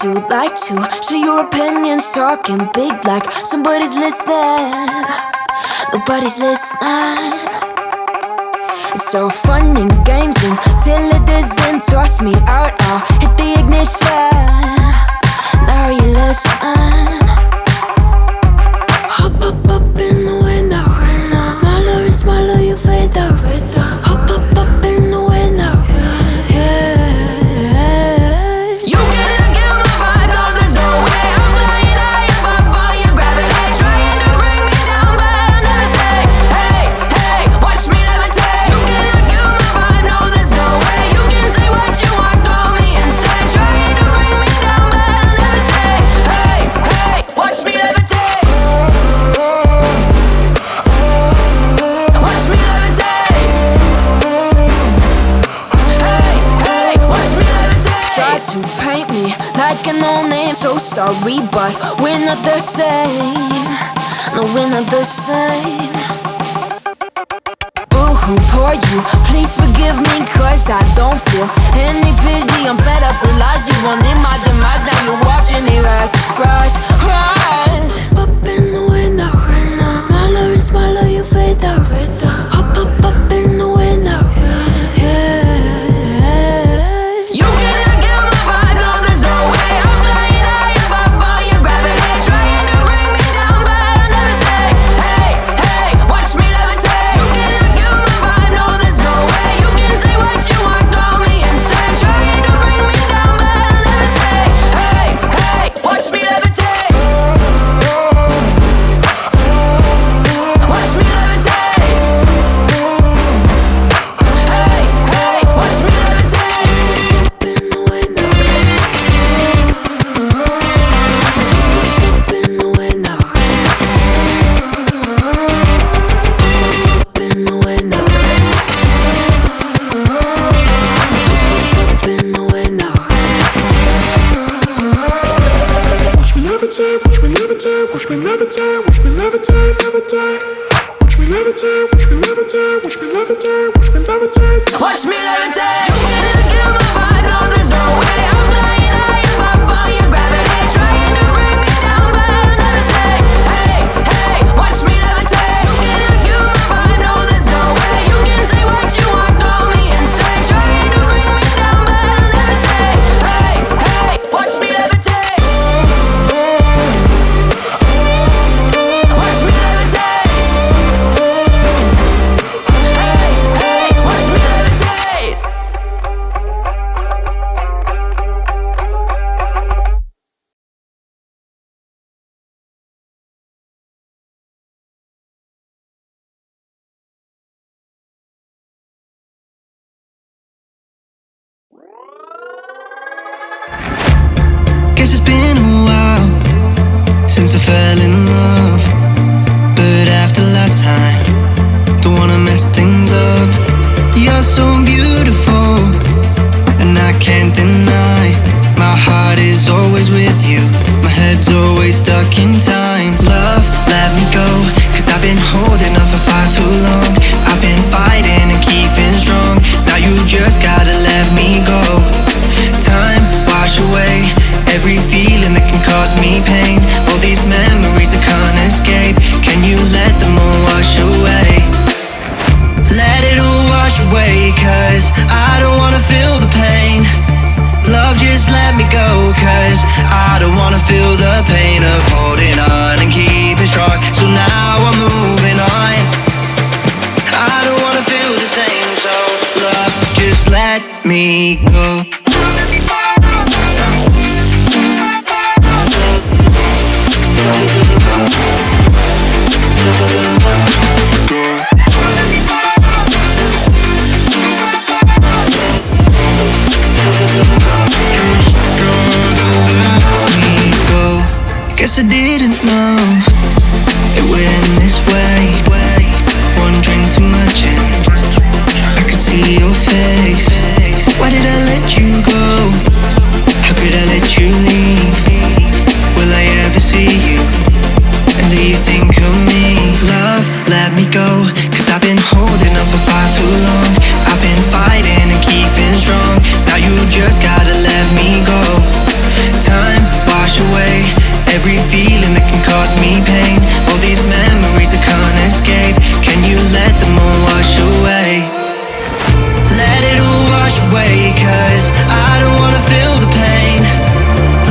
do like to share your opinions, talking big like somebody's listening. Nobody's listening. It's so fun and games until it doesn't. Toss me out, I'll hit the ignition. Now you listen. Hop up in the window. Smaller and smaller you fade out. Hop up in the window. You cannot get my vibe, no there's no way. I'm flying high above all your gravity, trying to bring me down, but I'll never stay. Hey, hey, watch me levitate. You cannot get my vibe, no there's no way. You can say what you want, call me insane, trying to bring me down, but I'll never stay. Hey, hey, watch me levitate. Watch me levitate. Hey, hey, watch me levitate. Try to paint me like a no-name, so sorry, but we're not the same. No, we're not the same. Boo-hoo, poor you, please forgive me, cause I don't feel any pity. I'm fed up with lies, you wanted my demise. Now you're watching me rise, rise, rise. Up in the window. Smaller and smaller you fade out. Hop up in the window. You cannot get my vibe, no there's no way. I'm flying high above all your gravity, trying to bring me down, but I'll never stay. Hey, hey, watch me levitate. You cannot get my vibe, no there's no way. You can say what you want, call me insane, trying to bring me down, but I'll never stay. Hey, hey, watch me levitate. Watch me levitate. Hey, hey, watch me levitate. Up in the window. Up in the window. Up in the window. Up in the window. Watch me levitate, watch me levitate, watch me levitate, watch me levitate, levitate. Watch me levitate, watch me levitate, watch me levitate, watch me levitate. Watch me levitate. You cannot kill my vibe, no there's no way. I'm flying high above all your gravity, trying to bring me down, but I'll never stay. Hey, hey, watch me levitate. You cannot kill my vibe, no there's no way. You can say what you want, call me insane, trying to bring me down, but I'll never stay. Hey, hey, watch me levitate. Watch me levitate. Hey, hey, watch me levitate. Guess it's been a while since I fell in love, but after last time, don't wanna mess things up. You're so beautiful, and I can't deny. My heart is always with you, my head's always stuck in time. Love, let me go, cause I've been holding on for far too long. I've been fighting and keeping strong, now you just gotta let me go. Time, wash away every feeling that can cause me pain. All these memories I can't escape, can you let them all wash away? Let it all wash away, cause I don't wanna feel the pain. Love, just let me go, cause I don't wanna feel the pain of holding on and keeping strong. So now I'm moving on, I don't wanna feel the same. So love, just let me go. Guess I didn't know it would end this way. One drink too much and I could see your face. Why did I let you go? How could I let you leave? Will I ever see you? And do you think of me? Love, let me go, cause I've been holding up for far too long. I've been fighting and keeping strong, now you just gotta let me go. Time cause me pain. All these memories I can't escape. Can you let them all wash away? Let it all wash away, cause I don't wanna feel the pain.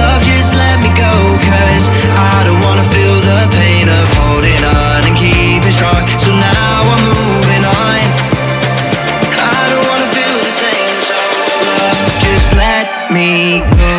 Love, just let me go, cause I don't wanna feel the pain of holding on and keeping strong. So now I'm moving on. I don't wanna feel the same, so love, just let me go.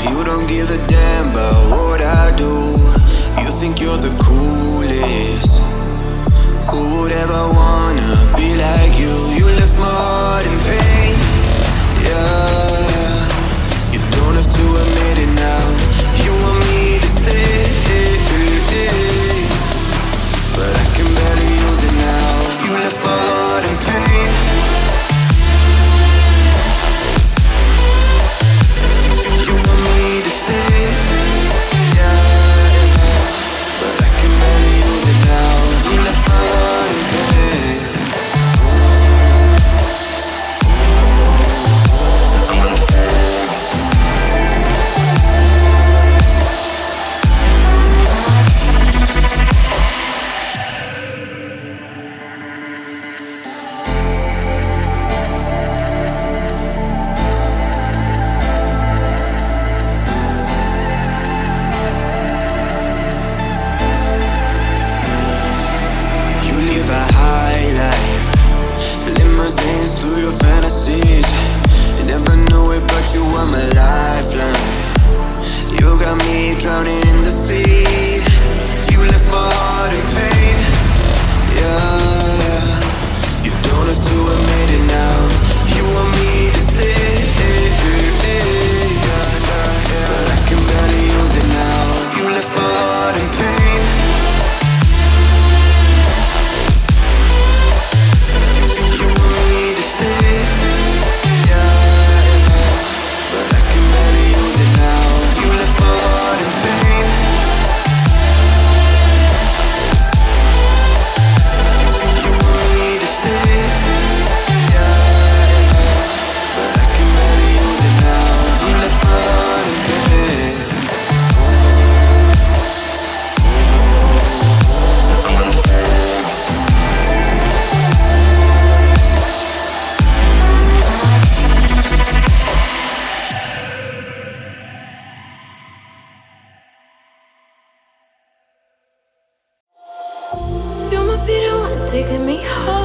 You don't give a damn about what I do. You think you're the coolest. Who would ever wanna be like you? You left my heart in pain. Yeah, you don't have to admit it now. You want me to stay, but I can barely use it now. You left my heart in pain. You want me to stay, yeah, but I can barely use it now. You left my heart in pain. Through your fantasies, I never knew it, but you were my lifeline. You got me drowning in the sea. You left my heart in pain. Yeah, you don't have to admit it now. You want me to stay, but I can barely use it now. You left my heart in pain. You're my Peter one, taking me home.